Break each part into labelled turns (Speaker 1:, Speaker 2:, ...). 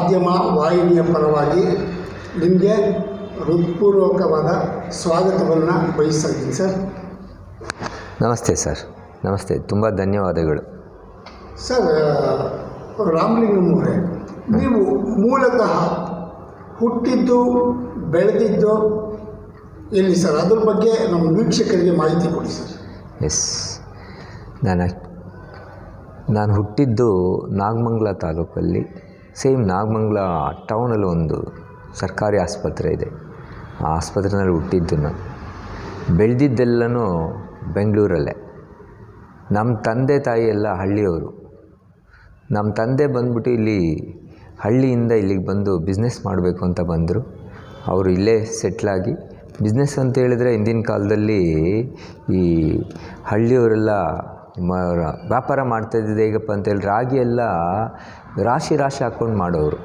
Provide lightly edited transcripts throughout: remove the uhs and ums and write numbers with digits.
Speaker 1: ಮಾಧ್ಯಮ ವಾಹಿನಿಯ ಪರವಾಗಿ ನಿಮಗೆ ಹೃತ್ಪೂರ್ವಕವಾದ ಸ್ವಾಗತವನ್ನು ಬಯಸ್ತೀನಿ ಸರ್.
Speaker 2: ನಮಸ್ತೆ ಸರ್. ನಮಸ್ತೆ, ತುಂಬ ಧನ್ಯವಾದಗಳು
Speaker 1: ಸರ್. ರಾಮಲಿಂಗಂ ಅವರೇ, ನೀವು ಮೂಲತಃ ಹುಟ್ಟಿದ್ದು ಬೆಳೆದಿದ್ದು ಎಲ್ಲಿ ಸರ್? ಅದ್ರ ಬಗ್ಗೆ ನಮ್ಮ ವೀಕ್ಷಕರಿಗೆ ಮಾಹಿತಿ ಕೊಡಿ ಸರ್.
Speaker 2: ಎಸ್, ನಾನು ಹುಟ್ಟಿದ್ದು ನಾಗಮಂಗಲ ತಾಲೂಕಲ್ಲಿ, ಸೇಮ್ ನಾಗಮಂಗಲ ಟೌನಲ್ಲಿ ಒಂದು ಸರ್ಕಾರಿ ಆಸ್ಪತ್ರೆ ಇದೆ. ಆ ಆಸ್ಪತ್ರೆಯಲ್ಲಿ ಹುಟ್ಟಿದ್ದು ನಾನು. ಬೆಳೆದಿದ್ದೆಲ್ಲನೂ ಬೆಂಗಳೂರಲ್ಲೇ. ನಮ್ಮ ತಂದೆ ತಾಯಿ ಎಲ್ಲ ಹಳ್ಳಿಯವರು. ನಮ್ಮ ತಂದೆ ಬಂದ್ಬಿಟ್ಟು ಇಲ್ಲಿ ಹಳ್ಳಿಯಿಂದ ಇಲ್ಲಿಗೆ ಬಂದು ಬಿಸ್ನೆಸ್ ಮಾಡಬೇಕು ಅಂತ ಬಂದರು. ಅವರು ಇಲ್ಲೇ ಸೆಟ್ಲಾಗಿ, ಬಿಸ್ನೆಸ್ ಅಂತ ಹೇಳಿದ್ರೆ ಹಿಂದಿನ ಕಾಲದಲ್ಲಿ ಈ ಹಳ್ಳಿಯವರೆಲ್ಲ ವ್ಯಾಪಾರ ಮಾಡ್ತಾಯಿದ್ದಿದ್ದು ಹೇಗಪ್ಪ ಅಂತೇಳಿ ರಾಗಿ ಎಲ್ಲ ರಾಶಿ ಹಾಕ್ಕೊಂಡು ಮಾಡೋರು.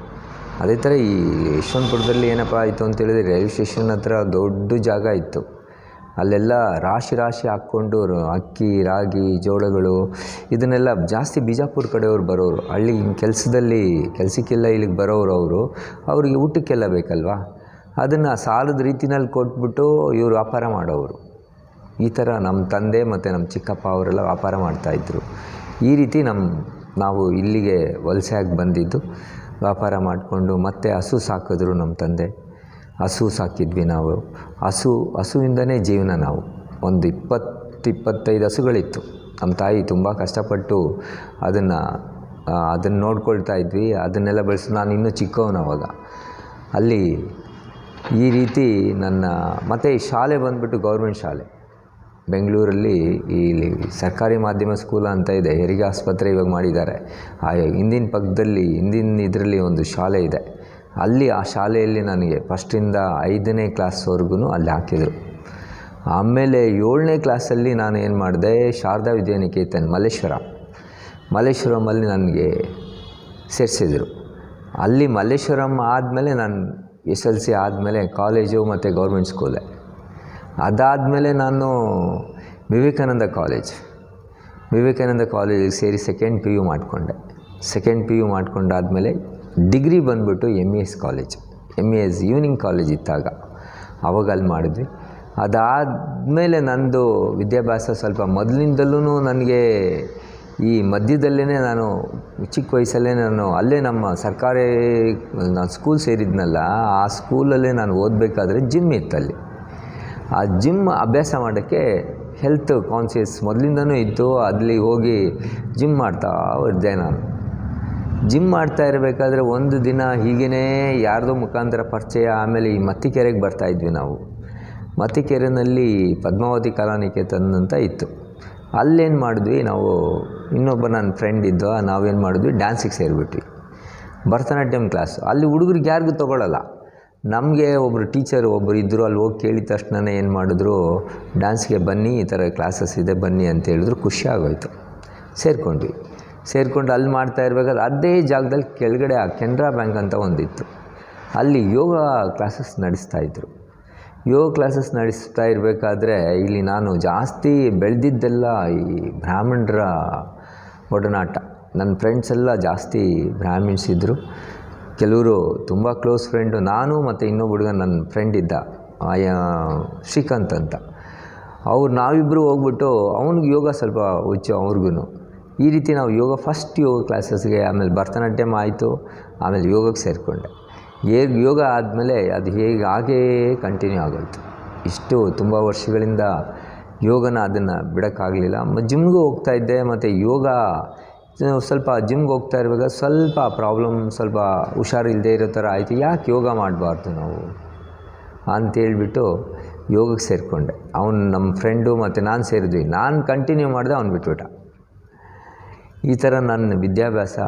Speaker 2: ಅದೇ ಥರ ಈ ಯಶವಂತಪುರದಲ್ಲಿ ಏನಪ್ಪ ಆಯಿತು ಅಂತೇಳಿದ್ರೆ, ರೈಲ್ವೆ ಸ್ಟೇಷನ್ ಹತ್ರ ದೊಡ್ಡ ಜಾಗ ಇತ್ತು. ಅಲ್ಲೆಲ್ಲ ರಾಶಿ ಹಾಕ್ಕೊಂಡು ಅಕ್ಕಿ, ರಾಗಿ, ಜೋಳಗಳು ಇದನ್ನೆಲ್ಲ ಜಾಸ್ತಿ ಬಿಜಾಪುರ ಕಡೆಯವ್ರು ಬರೋರು. ಹಳ್ಳಿ ಕೆಲಸಕ್ಕೆಲ್ಲ ಇಲ್ಲಿಗೆ ಬರೋರು. ಅವ್ರಿಗೆ ಊಟಕ್ಕೆಲ್ಲ ಬೇಕಲ್ವಾ, ಅದನ್ನು ಸಾಲದ ರೀತಿನಲ್ಲಿ ಕೊಟ್ಬಿಟ್ಟು ಇವರು ವ್ಯಾಪಾರ ಮಾಡೋರು. ಈ ಥರ ನಮ್ಮ ತಂದೆ ಮತ್ತು ನಮ್ಮ ಚಿಕ್ಕಪ್ಪ ಅವರೆಲ್ಲ ವ್ಯಾಪಾರ ಮಾಡ್ತಾಯಿದ್ರು. ಈ ರೀತಿ ನಾವು ಇಲ್ಲಿಗೆ ವಲಸೆಯಾಗಿ ಬಂದಿದ್ದು. ವ್ಯಾಪಾರ ಮಾಡಿಕೊಂಡು ಮತ್ತೆ ಹಸು ಸಾಕಿದ್ರು ನಮ್ಮ ತಂದೆ. ಹಸು ಸಾಕಿದ್ವಿ ನಾವು. ಹಸುವಿಂದನೇ ಜೀವನ. ನಾವು ಒಂದು 20-25 ಹಸುಗಳಿತ್ತು. ನಮ್ಮ ತಾಯಿ ತುಂಬ ಕಷ್ಟಪಟ್ಟು ಅದನ್ನು ನೋಡ್ಕೊಳ್ತಾ ಇದ್ವಿ. ಅದನ್ನೆಲ್ಲ ಬೆಳೆಸಿ ನಾನು ಇನ್ನೂ ಚಿಕ್ಕವನು ಅವಾಗ. ಅಲ್ಲಿ ಈ ರೀತಿ ಮತ್ತು ಈ ಶಾಲೆ ಬಂದುಬಿಟ್ಟು ಗೌರ್ಮೆಂಟ್ ಶಾಲೆ ಬೆಂಗಳೂರಲ್ಲಿ. ಇಲ್ಲಿ ಸರ್ಕಾರಿ ಮಾಧ್ಯಮ ಸ್ಕೂಲ್ ಅಂತ ಇದೆ, ಹೆರಿಗೆ ಆಸ್ಪತ್ರೆ ಇವಾಗ ಮಾಡಿದ್ದಾರೆ. ಹಿಂದಿನ ಪಕ್ಕದಲ್ಲಿ ಇದರಲ್ಲಿ ಒಂದು ಶಾಲೆ ಇದೆ. ಅಲ್ಲಿ ಆ ಶಾಲೆಯಲ್ಲಿ ನನಗೆ 1ರಿಂದ 5ನೇ ಕ್ಲಾಸ್ವರೆಗೂ ಅಲ್ಲಿ ಹಾಕಿದರು. ಆಮೇಲೆ 7ನೇ ಕ್ಲಾಸಲ್ಲಿ ನಾನು ಏನು ಮಾಡಿದೆ, ಶಾರದಾ ವಿದ್ಯಾನಿಕೇತನ್ ಮಲ್ಲೇಶ್ವರಮಲ್ಲಿ ನನಗೆ ಸೇರಿಸಿದರು. ಅಲ್ಲಿ ಮಲ್ಲೇಶ್ವರಂ ಆದಮೇಲೆ ನಾನು SLC ಆದಮೇಲೆ ಕಾಲೇಜು ಮತ್ತು ಗೌರ್ಮೆಂಟ್ ಸ್ಕೂಲೇ. ಅದಾದಮೇಲೆ ನಾನು ವಿವೇಕಾನಂದ ಕಾಲೇಜಿಗೆ ಸೇರಿ ಸೆಕೆಂಡ್ PU ಮಾಡಿಕೊಂಡೆ. ಸೆಕೆಂಡ್ PU ಮಾಡ್ಕೊಂಡಾದಮೇಲೆ ಡಿಗ್ರಿ ಬಂದುಬಿಟ್ಟು MES ಈವ್ನಿಂಗ್ ಕಾಲೇಜ್ ಇತ್ತಾಗ, ಅವಾಗ ಅಲ್ಲಿ ಮಾಡಿದ್ವಿ. ಅದಾದಮೇಲೆ ನಂದು ವಿದ್ಯಾಭ್ಯಾಸ ಸ್ವಲ್ಪ ಮೊದಲಿಂದಲೂ ನನಗೆ ಈ ಮಧ್ಯದಲ್ಲೇ ನಾನು ಚಿಕ್ಕ ವಯಸ್ಸಲ್ಲೇ ಅಲ್ಲೇ ನಮ್ಮ ನಾನು ಸ್ಕೂಲ್ ಸೇರಿದ್ನಲ್ಲ, ಆ ಸ್ಕೂಲಲ್ಲೇ ನಾನು ಓದಬೇಕಾದ್ರೆ ಜಿಮ್ ಇತ್ತಲ್ಲಿ. ಆ ಜಿಮ್ ಅಭ್ಯಾಸ ಮಾಡೋಕ್ಕೆ ಹೆಲ್ತ್ ಕಾನ್ಷಿಯಸ್ ಮೊದಲಿಂದನೂ ಇತ್ತು. ಅಲ್ಲಿ ಹೋಗಿ ಜಿಮ್ ಮಾಡ್ತಾ ಇದ್ದೆ ನಾನು. ಜಿಮ್ ಮಾಡ್ತಾ ಇರಬೇಕಾದ್ರೆ ಒಂದು ದಿನ ಹೀಗೇ ಯಾರ್ದೋ ಮುಖಾಂತರ ಪರಿಚಯ. ಆಮೇಲೆ ಈ ಮತ್ತಿಕೆರೆಗೆ ಬರ್ತಾಯಿದ್ವಿ ನಾವು. ಮತ್ತಿಕೆರೆಯಲ್ಲಿ ಪದ್ಮಾವತಿ ಕಲಾನಿಕೇತನ್ ಅಂತ ಇತ್ತು. ಅಲ್ಲೇನು ಮಾಡಿದ್ವಿ ನಾವು, ಇನ್ನೊಬ್ಬ ನನ್ನ ಫ್ರೆಂಡ್ ಇದ್ದ, ನಾವೇನು ಮಾಡಿದ್ವಿ, ಡ್ಯಾನ್ಸಿಗೆ ಸೇರಿಬಿಟ್ವಿ. ಭರತನಾಟ್ಯಂ ಕ್ಲಾಸ್. ಅಲ್ಲಿ ಹುಡುಗರಿಗೆ ಯಾರಿಗೂ ತೊಗೊಳ್ಳಲ್ಲ. ನಮಗೆ ಒಬ್ಬರು ಟೀಚರ್ ಇದ್ದರು. ಅಲ್ಲಿ ಹೋಗಿ ಕೇಳಿದ ತಕ್ಷಣ ಏನು ಮಾಡಿದ್ರು, ಡ್ಯಾನ್ಸ್ಗೆ ಬನ್ನಿ, ಈ ಥರ ಕ್ಲಾಸಸ್ ಇದೆ ಬನ್ನಿ ಅಂತ ಹೇಳಿದ್ರು. ಖುಷಿ ಆಗೋಯ್ತು. ಸೇರಿಕೊಂಡು ಅಲ್ಲಿ ಮಾಡ್ತಾ ಇರಬೇಕಾದ್ರೆ ಅದೇ ಜಾಗದಲ್ಲಿ ಕೆಳಗಡೆ ಆ ಕೆನರಾ ಬ್ಯಾಂಕ್ ಅಂತ ಒಂದಿತ್ತು. ಅಲ್ಲಿ ಯೋಗ ಕ್ಲಾಸಸ್ ನಡೆಸ್ತಾಯಿದ್ರು. ಯೋಗ ಕ್ಲಾಸಸ್ ನಡೆಸ್ತಾ ಇರಬೇಕಾದ್ರೆ ಇಲ್ಲಿ ನಾನು ಜಾಸ್ತಿ ಬೆಳೆದಿದ್ದೆಲ್ಲ ಈ ಬ್ರಾಹ್ಮಣರ ಒಡನಾಟ. ನನ್ನ ಫ್ರೆಂಡ್ಸ್ ಎಲ್ಲ ಜಾಸ್ತಿ ಬ್ರಾಹ್ಮಿಣ್ಸ್ ಇದ್ದರು. ಕೆಲವರು ತುಂಬ ಕ್ಲೋಸ್ ಫ್ರೆಂಡು. ನಾನು ಮತ್ತು ಇನ್ನೊಬ್ಬ ಹುಡುಗ ನನ್ನ ಫ್ರೆಂಡ್ ಇದ್ದ, ಶ್ರೀಕಾಂತ್ ಅಂತ. ನಾವಿಬ್ಬರು ಹೋಗ್ಬಿಟ್ಟು ಅವನಿಗೆ ಯೋಗ ಸ್ವಲ್ಪ ಹುಚ್ಚು ಅವ್ರಿಗೂ. ಈ ರೀತಿ ನಾವು ಫಸ್ಟ್ ಯೋಗ ಕ್ಲಾಸಸ್ಗೆ, ಆಮೇಲೆ ಭರತನಾಟ್ಯಂ ಆಯಿತು, ಆಮೇಲೆ ಯೋಗಕ್ಕೆ ಸೇರಿಕೊಂಡೆ. ಯೋಗ ಆದಮೇಲೆ ಅದು ಹಾಗೇ ಕಂಟಿನ್ಯೂ ಆಗೋಯ್ತು. ಇಷ್ಟು ತುಂಬ ವರ್ಷಗಳಿಂದ ಅದನ್ನು ಬಿಡೋಕ್ಕಾಗಲಿಲ್ಲ. ಜಿಮ್ಗೂ ಹೋಗ್ತಾಯಿದ್ದೆ. ಮತ್ತು ಯೋಗ ಸ್ವಲ್ಪ ಜಿಮ್ಗೆ ಹೋಗ್ತಾ ಇರುವಾಗ ಸ್ವಲ್ಪ ಪ್ರಾಬ್ಲಮ್, ಸ್ವಲ್ಪ ಹುಷಾರಿಲ್ಲದೆ ಇರೋ ಥರ ಆಯಿತು. ಯಾಕೆ ಯೋಗ ಮಾಡಬಾರ್ದು ನಾವು ಅಂತೇಳ್ಬಿಟ್ಟು ಯೋಗಕ್ಕೆ ಸೇರಿಕೊಂಡೆ. ನಮ್ಮ ಫ್ರೆಂಡು ಮತ್ತು ನಾನು ಸೇರಿದ್ವಿ. ನಾನು ಕಂಟಿನ್ಯೂ ಮಾಡಿದೆ, ಅವ್ನು ಬಿಟ್ಬಿಟ್ಟ. ಈ ಥರ ನನ್ನ ವಿದ್ಯಾಭ್ಯಾಸ.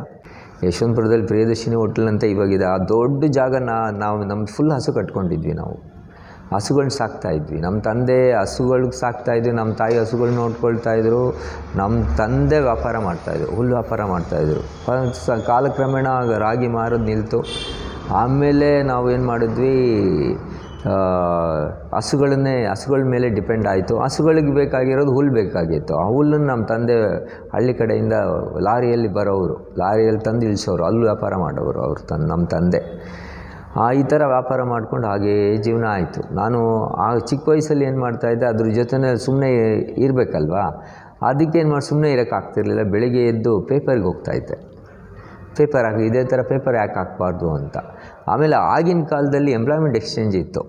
Speaker 2: ಯಶವಂತಪುರದಲ್ಲಿ ಪ್ರಿಯದರ್ಶಿನಿ ಹೋಟೆಲ್ ಅಂತ ಇವಾಗಿದೆ. ಆ ದೊಡ್ಡ ಜಾಗ ನಮ್ಮ ಫುಲ್ ಹಸು ಕಟ್ಕೊಂಡಿದ್ವಿ ನಾವು. ಹಸುಗಳನ್ನ ಸಾಕ್ತಾಯಿದ್ವಿ. ನಮ್ಮ ತಂದೆ ಹಸುಗಳಿಗೆ ಸಾಕ್ತಾಯಿದ್ವಿ, ನಮ್ಮ ತಾಯಿ ಹಸುಗಳನ್ನ ನೋಡ್ಕೊಳ್ತಾಯಿದ್ರು. ನಮ್ಮ ತಂದೆ ವ್ಯಾಪಾರ ಮಾಡ್ತಾಯಿದ್ರು, ಹುಲ್ಲು ವ್ಯಾಪಾರ ಮಾಡ್ತಾಯಿದ್ರು. ಕಾಲಕ್ರಮೇಣ ರಾಗಿ ಮಾರೋದು ನಿಲ್ತು. ಆಮೇಲೆ ನಾವು ಏನು ಮಾಡಿದ್ವಿ, ಹಸುಗಳ ಮೇಲೆ ಡಿಪೆಂಡ್ ಆಯಿತು. ಹಸುಗಳಿಗೆ ಬೇಕಾಗಿರೋದು ಹುಲ್ಲು ಬೇಕಾಗಿತ್ತು. ಆ ಹುಲ್ಲನ್ನು ನಮ್ಮ ತಂದೆ ಹಳ್ಳಿ ಕಡೆಯಿಂದ ಲಾರಿಯಲ್ಲಿ ಬರೋರು, ಲಾರಿಯಲ್ಲಿ ತಂದು ಇಳಿಸೋರು, ಅಲ್ಲಿ ವ್ಯಾಪಾರ ಮಾಡೋರು ನಮ್ಮ ತಂದೆ. ಈ ಥರ ವ್ಯಾಪಾರ ಮಾಡ್ಕೊಂಡು ಹಾಗೇ ಜೀವನ ಆಯಿತು. ನಾನು ಆ ಚಿಕ್ಕ ವಯಸ್ಸಲ್ಲಿ ಏನು ಮಾಡ್ತಾಯಿದ್ದೆ, ಅದ್ರ ಜೊತೆನೇ ಸುಮ್ಮನೆ ಇರಬೇಕಲ್ವಾ, ಅದಕ್ಕೇನು ಮಾಡಿ ಸುಮ್ಮನೆ ಇರೋಕ್ಕಾಗ್ತಿರ್ಲಿಲ್ಲ. ಬೆಳಿಗ್ಗೆ ಎದ್ದು ಪೇಪರ್ಗೆ ಹೋಗ್ತಾಯಿದ್ದೆ. ಪೇಪರ್ ಹಾಕಿ ಇದೇ ಥರ ಪೇಪರ್ ಯಾಕೆ ಹಾಕಬಾರ್ದು ಅಂತ. ಆಮೇಲೆ ಆಗಿನ ಕಾಲದಲ್ಲಿ ಎಂಪ್ಲಾಯ್ಮೆಂಟ್ ಎಕ್ಸ್ಚೇಂಜ್ ಇತ್ತು.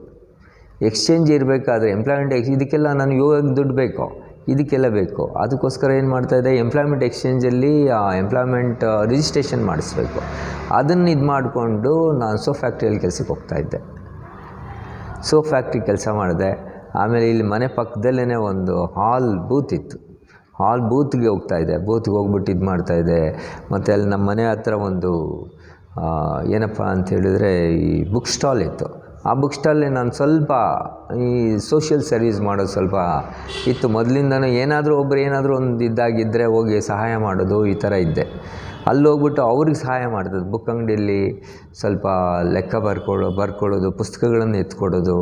Speaker 2: ಎಕ್ಸ್ಚೇಂಜ್ ಇರಬೇಕಾದ್ರೆ ಇದಕ್ಕೆಲ್ಲ ನಾನು ಯೋಗಕ್ಕೆ ದುಡ್ಡು ಬೇಕು, ಇದಕ್ಕೆಲ್ಲ ಬೇಕು. ಅದಕ್ಕೋಸ್ಕರ ಏನು ಮಾಡ್ತಾಯಿದ್ದೆ, ಎಂಪ್ಲಾಯ್ಮೆಂಟ್ ಎಕ್ಸ್ಚೇಂಜಲ್ಲಿ ಎಂಪ್ಲಾಯ್ಮೆಂಟ್ ರಿಜಿಸ್ಟ್ರೇಷನ್ ಮಾಡಿಸ್ಬೇಕು. ಅದನ್ನು ಇದು ಮಾಡಿಕೊಂಡು ನಾನು ಸೋಪ್ ಫ್ಯಾಕ್ಟ್ರಿಯಲ್ಲಿ ಕೆಲಸಕ್ಕೆ ಹೋಗ್ತಾಯಿದ್ದೆ. ಸೋಪ್ ಫ್ಯಾಕ್ಟ್ರಿ ಕೆಲಸ ಮಾಡಿದೆ. ಆಮೇಲೆ ಇಲ್ಲಿ ಮನೆ ಪಕ್ಕದಲ್ಲೇ ಒಂದು ಹಾಲ್ ಬೂತ್ ಇತ್ತು. ಹಾಲ್ ಬೂತ್ಗೆ ಹೋಗ್ತಾಯಿದ್ದೆ. ಬೂತ್ಗೆ ಹೋಗ್ಬಿಟ್ಟು ಇದು ಮಾಡ್ತಾಯಿದ್ದೆ. ಮತ್ತು ಅಲ್ಲಿ ನಮ್ಮ ಮನೆ ಹತ್ರ ಒಂದು ಏನಪ್ಪ ಅಂತ ಹೇಳಿದ್ರೆ ಈ ಬುಕ್ ಸ್ಟಾಲ್ ಇತ್ತು. ಆ ಬುಕ್ ಸ್ಟಾಲಲ್ಲಿ ನಾನು ಸ್ವಲ್ಪ ಈ ಸೋಷಿಯಲ್ ಸರ್ವೀಸ್ ಮಾಡೋದು ಸ್ವಲ್ಪ ಇತ್ತು ಮೊದಲಿಂದನೂ. ಏನಾದರೂ ಒಂದು ಇದ್ದಾಗಿದ್ದರೆ ಹೋಗಿ ಸಹಾಯ ಮಾಡೋದು, ಈ ಥರ ಇದ್ದೆ. ಅಲ್ಲಿ ಹೋಗ್ಬಿಟ್ಟು ಅವ್ರಿಗೆ ಸಹಾಯ ಮಾಡ್ತದೆ. ಬುಕ್ ಅಂಗಡಿಯಲ್ಲಿ ಸ್ವಲ್ಪ ಲೆಕ್ಕ ಬರ್ಕೊಳ್ಳೋದು, ಪುಸ್ತಕಗಳನ್ನು ಎತ್ಕೊಡೋದು,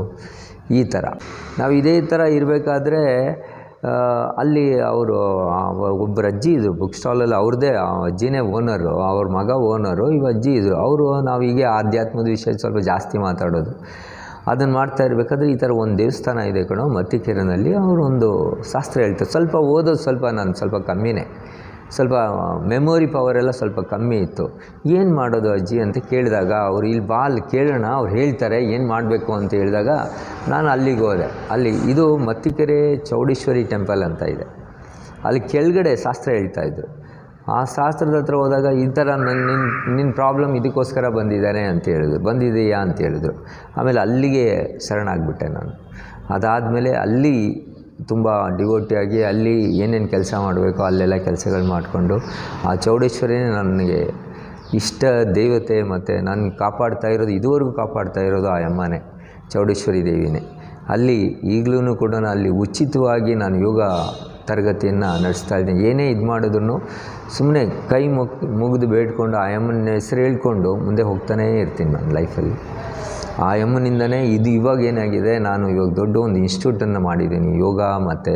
Speaker 2: ಈ ಥರ. ನಾವು ಇದೇ ಥರ ಇರಬೇಕಾದ್ರೆ ಅಲ್ಲಿ ಅವರು ಒಬ್ಬರು ಅಜ್ಜಿ ಇದ್ದರು ಬುಕ್ ಸ್ಟಾಲಲ್ಲಿ. ಅವ್ರದ್ದೇ ಅಜ್ಜಿನೇ ಓನರು, ಅವ್ರ ಮಗ ಓನರು, ಇವು ಅಜ್ಜಿ ಇದ್ದರು. ಅವರು ನಾವು ಹೀಗೆ ಆಧ್ಯಾತ್ಮದ ವಿಷಯ ಸ್ವಲ್ಪ ಜಾಸ್ತಿ ಮಾತಾಡೋದು. ಅದನ್ನು ಮಾಡ್ತಾ ಇರಬೇಕಾದ್ರೆ ಈ ಥರ ಒಂದು ದೇವಸ್ಥಾನ ಇದೆ ಕಣೋ ಮತ್ತಿಕೆರೆನಲ್ಲಿ, ಅವರೊಂದು ಶಾಸ್ತ್ರ ಹೇಳ್ತಾರೆ. ಸ್ವಲ್ಪ ಓದೋದು ನಾನು ಸ್ವಲ್ಪ ಕಮ್ಮಿನೇ, ಸ್ವಲ್ಪ ಮೆಮೊರಿ ಪವರೆಲ್ಲ ಸ್ವಲ್ಪ ಕಮ್ಮಿ ಇತ್ತು. ಏನು ಮಾಡೋದು ಅಜ್ಜಿ ಅಂತ ಕೇಳಿದಾಗ ಅವ್ರು ಇಲ್ಲಿ ಬಾ ಅಲ್ಲಿ ಕೇಳೋಣ, ಅವ್ರು ಹೇಳ್ತಾರೆ ಏನು ಮಾಡಬೇಕು ಅಂತ ಹೇಳಿದಾಗ ನಾನು ಅಲ್ಲಿಗೆ ಹೋದೆ. ಇದು ಮತ್ತಿಕೆರೆ ಚೌಡೇಶ್ವರಿ ಟೆಂಪಲ್ ಅಂತ ಇದೆ. ಅಲ್ಲಿ ಕೆಳಗಡೆ ಶಾಸ್ತ್ರ ಹೇಳ್ತಾಯಿದ್ರು. ಆ ಶಾಸ್ತ್ರದ ಹತ್ರ ಹೋದಾಗ ಈ ಥರ ನಿನ್ನ ಪ್ರಾಬ್ಲಮ್ ಇದಕ್ಕೋಸ್ಕರ ಬಂದಿದೆಯಾ ಅಂತ ಹೇಳಿದ್ರು. ಆಮೇಲೆ ಅಲ್ಲಿಗೆ ಶರಣಾಗ್ಬಿಟ್ಟೆ ನಾನು. ಅದಾದಮೇಲೆ ಅಲ್ಲಿ ತುಂಬ ಡಿವೋಟಿಯಾಗಿ ಅಲ್ಲಿ ಏನೇನು ಕೆಲಸ ಮಾಡಬೇಕು ಅಲ್ಲೆಲ್ಲ ಕೆಲಸಗಳು ಮಾಡಿಕೊಂಡು, ಆ ಚೌಡೇಶ್ವರಿನೇ ನನಗೆ ಇಷ್ಟ ದೇವತೆ. ಮತ್ತು ನಾನು ಕಾಪಾಡ್ತಾ ಇರೋದು, ಇದುವರೆಗೂ ಕಾಪಾಡ್ತಾ ಇರೋದು ಆ ಅಮ್ಮನೇ, ಚೌಡೇಶ್ವರಿ ದೇವಿನೇ. ಅಲ್ಲಿ ಈಗಲೂ ಕೂಡ ಅಲ್ಲಿ ಉಚಿತವಾಗಿ ನಾನು ಯೋಗ ತರಗತಿಯನ್ನು ನಡೆಸ್ತಾ ಇದ್ದೀನಿ. ಏನೇ ಇದು ಮಾಡಿದ್ರು ಸುಮ್ಮನೆ ಕೈ ಮುಗಿದು ಬೇಡ್ಕೊಂಡು ಆ ಅಮ್ಮನ ಹೆಸರು ಹೇಳ್ಕೊಂಡು ಮುಂದೆ ಹೋಗ್ತಾನೇ ಇರ್ತೀನಿ ನಾನು ಲೈಫಲ್ಲಿ. ಆ ಅಮ್ಮನಿಂದನೇ ಇದು ಇವಾಗ ಏನಾಗಿದೆ, ನಾನು ಇವಾಗ ದೊಡ್ಡ ಒಂದು ಇನ್ಸ್ಟಿಟ್ಯೂಟನ್ನು ಮಾಡಿದ್ದೀನಿ. ಯೋಗ ಮತ್ತು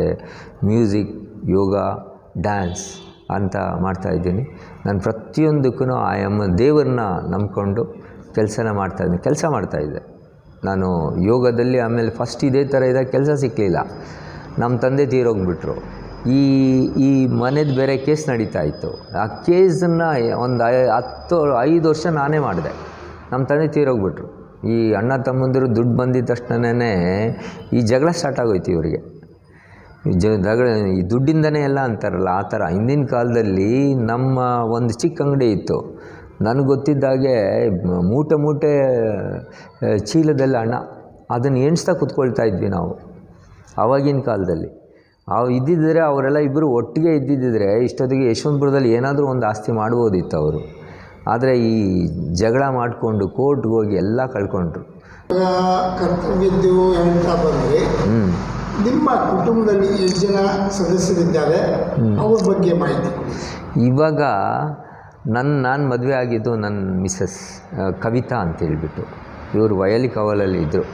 Speaker 2: ಮ್ಯೂಸಿಕ್, ಯೋಗ, ಡ್ಯಾನ್ಸ್ ಅಂತ ಮಾಡ್ತಾಯಿದ್ದೀನಿ. ನಾನು ಪ್ರತಿಯೊಂದಕ್ಕೂ ಆ ಅಮ್ಮ ದೇವರನ್ನ ನಂಬ್ಕೊಂಡು ಕೆಲಸ ಮಾಡ್ತಾಯಿದ್ದೆ ನಾನು ಯೋಗದಲ್ಲಿ. ಆಮೇಲೆ ಫಸ್ಟ್ ಇದೇ ಥರ ಇದ್ದಾಗ ಕೆಲಸ ಸಿಕ್ಕಲಿಲ್ಲ. ನಮ್ಮ ತಂದೆ ತೀರೋಗ್ಬಿಟ್ರು. ಈ ಮನೆದು ಬೇರೆ ಕೇಸ್ ನಡೀತಾ ಇತ್ತು. ಆ ಕೇಸನ್ನು ಒಂದು 5 ವರ್ಷ ನಾನೇ ಮಾಡಿದೆ. ನಮ್ಮ ತಂದೆ ತೀರೋಗ್ಬಿಟ್ರು. ಈ ಅಣ್ಣ ತಮ್ಮಂದಿರು ದುಡ್ಡು ಬಂದಿದ್ದ ತಕ್ಷಣವೇ ಈ ಜಗಳ ಸ್ಟಾರ್ಟ್ ಆಗೋಯ್ತು ಇವರಿಗೆ. ಈ ದುಡ್ಡಿಂದನೇ ಎಲ್ಲ ಅಂತಾರಲ್ಲ, ಆ ಥರ. ಹಿಂದಿನ ಕಾಲದಲ್ಲಿ ನಮ್ಮ ಒಂದು ಚಿಕ್ಕ ಅಂಗಡಿ ಇತ್ತು. ನನಗೆ ಗೊತ್ತಿದ್ದಾಗೆ ಮೂಟೆ ಚೀಲದಲ್ಲಿ ಹಣ, ಅದನ್ನು ಎಣಿಸ್ತಾ ಕೂತ್ಕೊಳ್ತಾ ಇದ್ವಿ ನಾವು ಆವಾಗಿನ ಕಾಲದಲ್ಲಿ. ಇದ್ದಿದ್ದರೆ ಅವರೆಲ್ಲ ಇಬ್ಬರು ಒಟ್ಟಿಗೆ ಇದ್ದಿದ್ದರೆ ಇಷ್ಟೊತ್ತಿಗೆ ಯಶವಂತಪುರದಲ್ಲಿ ಏನಾದರೂ ಒಂದು ಆಸ್ತಿ ಮಾಡ್ಬೋದಿತ್ತು ಅವರು. ಆದರೆ ಈ ಜಗಳ ಮಾಡಿಕೊಂಡು ಕೋರ್ಟ್ಗೆ ಹೋಗಿ ಎಲ್ಲ ಕಳ್ಕೊಂಡ್ರು.
Speaker 1: ಕರ್ತವ್ಯದ್ದು ಹೇಳ್ತಾ ಬಂದರೆ ನಿಮ್ಮ ಕುಟುಂಬದಲ್ಲಿ ಎಷ್ಟು ಜನ ಸದಸ್ಯರಿದ್ದಾರೆ, ಅವ್ರ ಬಗ್ಗೆ ಮಾಹಿತಿ.
Speaker 2: ಇವಾಗ ನಾನು ಮದುವೆ ಆಗಿದ್ದು ನನ್ನ ಮಿಸ್ಸಸ್ ಕವಿತಾ ಅಂತೇಳ್ಬಿಟ್ಟು. ಇವರು ವಯಲಿ ಕಾವಲಲ್ಲಿ ಇದ್ದರು.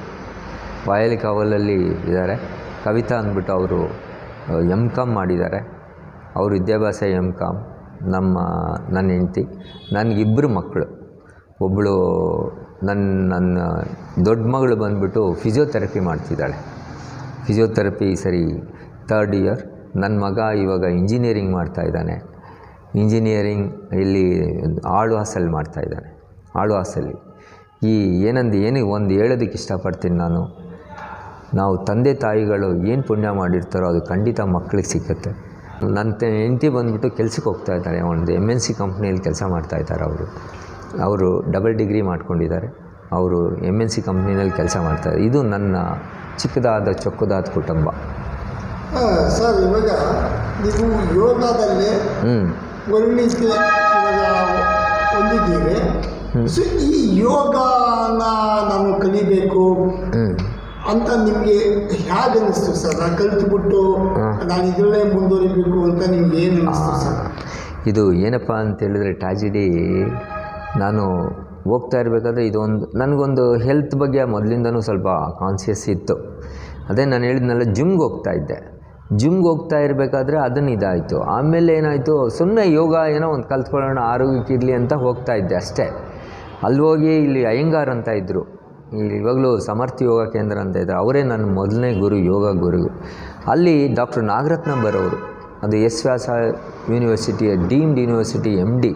Speaker 2: ವಯಲಿ ಕಾವಲಲ್ಲಿ ಇದ್ದಾರೆ. ಕವಿತಾ ಅಂದ್ಬಿಟ್ಟು ಅವರು M.Com ಮಾಡಿದ್ದಾರೆ. ಅವ್ರ ವಿದ್ಯಾಭ್ಯಾಸ M.Com. ನನ್ನ ಹೆಂಡತಿ. ನನಗಿಬ್ಬರು ಮಕ್ಕಳು. ಒಬ್ಬಳು ನನ್ನ ದೊಡ್ಡ ಮಗಳು ಬಂದುಬಿಟ್ಟು ಫಿಸಿಯೋಥೆರಪಿ ಮಾಡ್ತಿದ್ದಾಳೆ. ಫಿಸಿಯೋಥೆರಪಿ ಸರಿ 3rd ಇಯರ್. ನನ್ನ ಮಗ ಇವಾಗ ಇಂಜಿನಿಯರಿಂಗ್ ಮಾಡ್ತಾಯಿದ್ದಾನೆ. ಇಂಜಿನಿಯರಿಂಗ್ ಇಲ್ಲಿ ಆಳ್ವಾಸಲ್ಲಿ ಮಾಡ್ತಾಯಿದ್ದಾನೆ. ಆಳ್ವಾಸಲ್ಲಿ ಏನಿಗೆ ಒಂದು ಹೇಳೋದಕ್ಕೆ ಇಷ್ಟಪಡ್ತೀನಿ ನಾನು. ನಾವು ತಂದೆ ತಾಯಿಗಳು ಏನು ಪುಣ್ಯ ಮಾಡಿರ್ತಾರೋ ಅದು ಖಂಡಿತ ಮಕ್ಕಳಿಗೆ ಸಿಕ್ಕುತ್ತೆ. ನನ್ನ ಹೆಂಡತಿ ಬಂದುಬಿಟ್ಟು ಕೆಲಸಕ್ಕೆ ಹೋಗ್ತಾ ಇದ್ದಾರೆ. ಒಂದು MNC ಕಂಪ್ನಿಯಲ್ಲಿ ಕೆಲಸ ಮಾಡ್ತಾಯಿದ್ದಾರೆ. ಅವರು ಡಬಲ್ ಡಿಗ್ರಿ ಮಾಡ್ಕೊಂಡಿದ್ದಾರೆ. ಅವರು MNC ಕಂಪ್ನಿನಲ್ಲಿ ಕೆಲಸ ಮಾಡ್ತಾರೆ. ಇದು ನನ್ನ ಚಿಕ್ಕದಾದ ಚೊಕ್ಕದಾದ ಕುಟುಂಬ.
Speaker 1: ಸರ್, ಇವಾಗ ನೀವು ಯೋಗದಲ್ಲೇ ವರ್ಣಿಸಿ ಇವಾಗ ಹೊಂದಿದ್ದೀರಿ. ಸೊ ಈ ಯೋಗನ ನಾನು ಕಲಿಬೇಕು ಅಂತ ನಿಮಗೆ ಹೇಗೆ ಅನ್ನಿಸ್ತು ಸರ್? ನಾನು ಕಲಿತುಬಿಟ್ಟು ನಾನು ಇದರಲ್ಲೇ ಮುಂದುವರಿಬೇಕು ಅಂತ ನಿಮ್ಗೆ ಏನು ಅನ್ನಿಸ್ತು ಸರ್?
Speaker 2: ಇದು ಏನಪ್ಪ ಅಂತ ಹೇಳಿದ್ರೆ ಟ್ರಾಜಿಡಿ. ನಾನು ಹೋಗ್ತಾ ಇರಬೇಕಾದ್ರೆ ಇದೊಂದು ನನಗೊಂದು ಹೆಲ್ತ್ ಬಗ್ಗೆ ಮೊದಲಿಂದನೂ ಸ್ವಲ್ಪ ಕಾನ್ಷಿಯಸ್ ಇತ್ತು. ಅದೇ ನಾನು ಹೇಳಿದ್ನಲ್ಲ, ಜಿಮ್ಗೆ ಹೋಗ್ತಾ ಇರಬೇಕಾದ್ರೆ ಅದನ್ನು ಇದಾಯಿತು. ಆಮೇಲೆ ಏನಾಯಿತು, ಸುಮ್ಮನೆ ಯೋಗ ಏನೋ ಒಂದು ಕಲ್ತ್ಕೊಳ್ಳೋಣ ಆರೋಗ್ಯಕ್ಕಿರಲಿ ಅಂತ ಹೋಗ್ತಾ ಇದ್ದೆ ಅಷ್ಟೇ. ಅಲ್ಲಿ ಹೋಗಿ ಇಲ್ಲಿ ಅಯ್ಯಂಗಾರ್ ಅಂತ ಇದ್ದರು, ಇವಾಗಲೂ ಸಮರ್ಥ ಯೋಗ ಕೇಂದ್ರ ಅಂತ ಇದ್ದರು, ಅವರೇ ನನ್ನ ಮೊದಲನೇ ಗುರು, ಯೋಗ ಗುರು. ಅಲ್ಲಿ ಡಾಕ್ಟರ್ ನಾಗರತ್ನ ಬರೋರು, ಅದು ಎಸ್ ವ್ಯಾಸ ಯೂನಿವರ್ಸಿಟಿಯ ಡೀಮ್ಡ್ ಯೂನಿವರ್ಸಿಟಿ MD.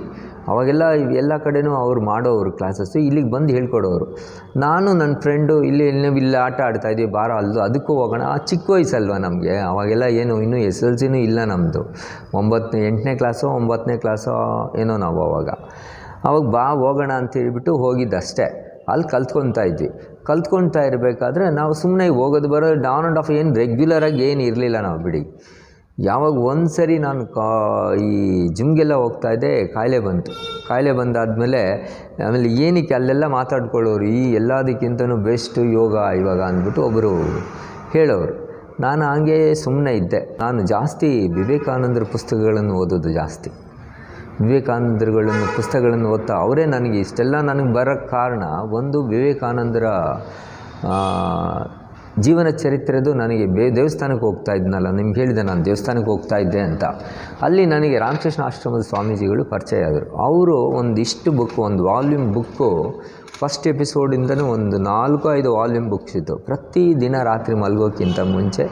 Speaker 2: ಅವಾಗೆಲ್ಲ ಎಲ್ಲ ಕಡೆನೂ ಅವ್ರು ಮಾಡೋರು ಕ್ಲಾಸಸ್ಸು, ಇಲ್ಲಿಗೆ ಬಂದು ಹೇಳ್ಕೊಡೋರು. ನಾನು ನನ್ನ ಫ್ರೆಂಡು ಇಲ್ಲಿ ಆಟ ಆಡ್ತಾಯಿದ್ವಿ, ಬಾರ ಅದಕ್ಕೂ ಹೋಗೋಣ. ಚಿಕ್ಕ ವಯಸ್ಸಲ್ವ ನಮಗೆ, ಅವಾಗೆಲ್ಲ ಏನು ಇನ್ನೂ SLCನೂ ಇಲ್ಲ ನಮ್ಮದು, 8ನೇ ಕ್ಲಾಸೋ 9ನೇ ಕ್ಲಾಸೋ ಏನೋ ನಾವು ಅವಾಗ ಬಾ ಹೋಗೋಣ ಅಂತ ಹೇಳ್ಬಿಟ್ಟು ಹೋಗಿದ್ದಷ್ಟೇ. ಅಲ್ಲಿ ಕಲ್ತ್ಕೊಳ್ತಾ ಇರಬೇಕಾದ್ರೆ ನಾವು ಸುಮ್ಮನೆ ಹೋಗೋದು ಬರೋದು ಡೌನ್ ಆ್ಯಂಡ್ ಆಫ್, ಏನು ರೆಗ್ಯುಲರಾಗಿ ಏನು ಇರಲಿಲ್ಲ ನಾವು ಬಿಡಿ. ಯಾವಾಗ ಒಂದು ಸರಿ ನಾನು ಈ ಜಿಮ್ಗೆಲ್ಲ ಹೋಗ್ತಾಯಿದ್ದೆ, ಕಾಯಿಲೆ ಬಂದಾದಮೇಲೆ ಆಮೇಲೆ ಏನಕ್ಕೆ ಅಲ್ಲೆಲ್ಲ ಮಾತಾಡ್ಕೊಳ್ಳೋರು, ಈ ಎಲ್ಲದಕ್ಕಿಂತನೂ ಬೆಸ್ಟು ಯೋಗ ಇವಾಗ ಅಂದ್ಬಿಟ್ಟು ಒಬ್ಬರು ಹೇಳೋರು. ನಾನು ಹಂಗೆ ಸುಮ್ಮನೆ ಇದ್ದೆ. ನಾನು ಜಾಸ್ತಿ ವಿವೇಕಾನಂದರ ಪುಸ್ತಕಗಳನ್ನು ಓದೋದು ಜಾಸ್ತಿ. ವಿವೇಕಾನಂದರುಗಳನ್ನು ಪುಸ್ತಕಗಳನ್ನು ಓದ್ತಾ ಅವರೇ ನನಗೆ ಇಷ್ಟೆಲ್ಲ ನನಗೆ ಬರೋಕ್ಕೆ ಕಾರಣ, ಒಂದು ವಿವೇಕಾನಂದರ ಜೀವನ ಚರಿತ್ರೆದು ನನಗೆ ದೇವಸ್ಥಾನಕ್ಕೆ ಹೋಗ್ತಾ ಇದ್ನಲ್ಲ, ನಿಮ್ಗೆ ಹೇಳಿದೆ ನಾನು ದೇವಸ್ಥಾನಕ್ಕೆ ಹೋಗ್ತಾ ಇದ್ದೆ ಅಂತ. ಅಲ್ಲಿ ನನಗೆ ರಾಮಕೃಷ್ಣ ಆಶ್ರಮದ ಸ್ವಾಮೀಜಿಗಳು ಪರಿಚಯ ಆದರು. ಅವರು ಒಂದಿಷ್ಟು ಬುಕ್ಕು, ಒಂದು ವಾಲ್ಯೂಮ್ ಬುಕ್ಕು, ಫಸ್ಟ್ ಎಪಿಸೋಡಿಂದನೂ ಒಂದು 4-5 ವಾಲ್ಯೂಮ್ ಬುಕ್ಸ್ ಇತ್ತು. ಪ್ರತಿ ದಿನ ರಾತ್ರಿ ಮಲಗೋಕ್ಕಿಂತ ಮುಂಚೆ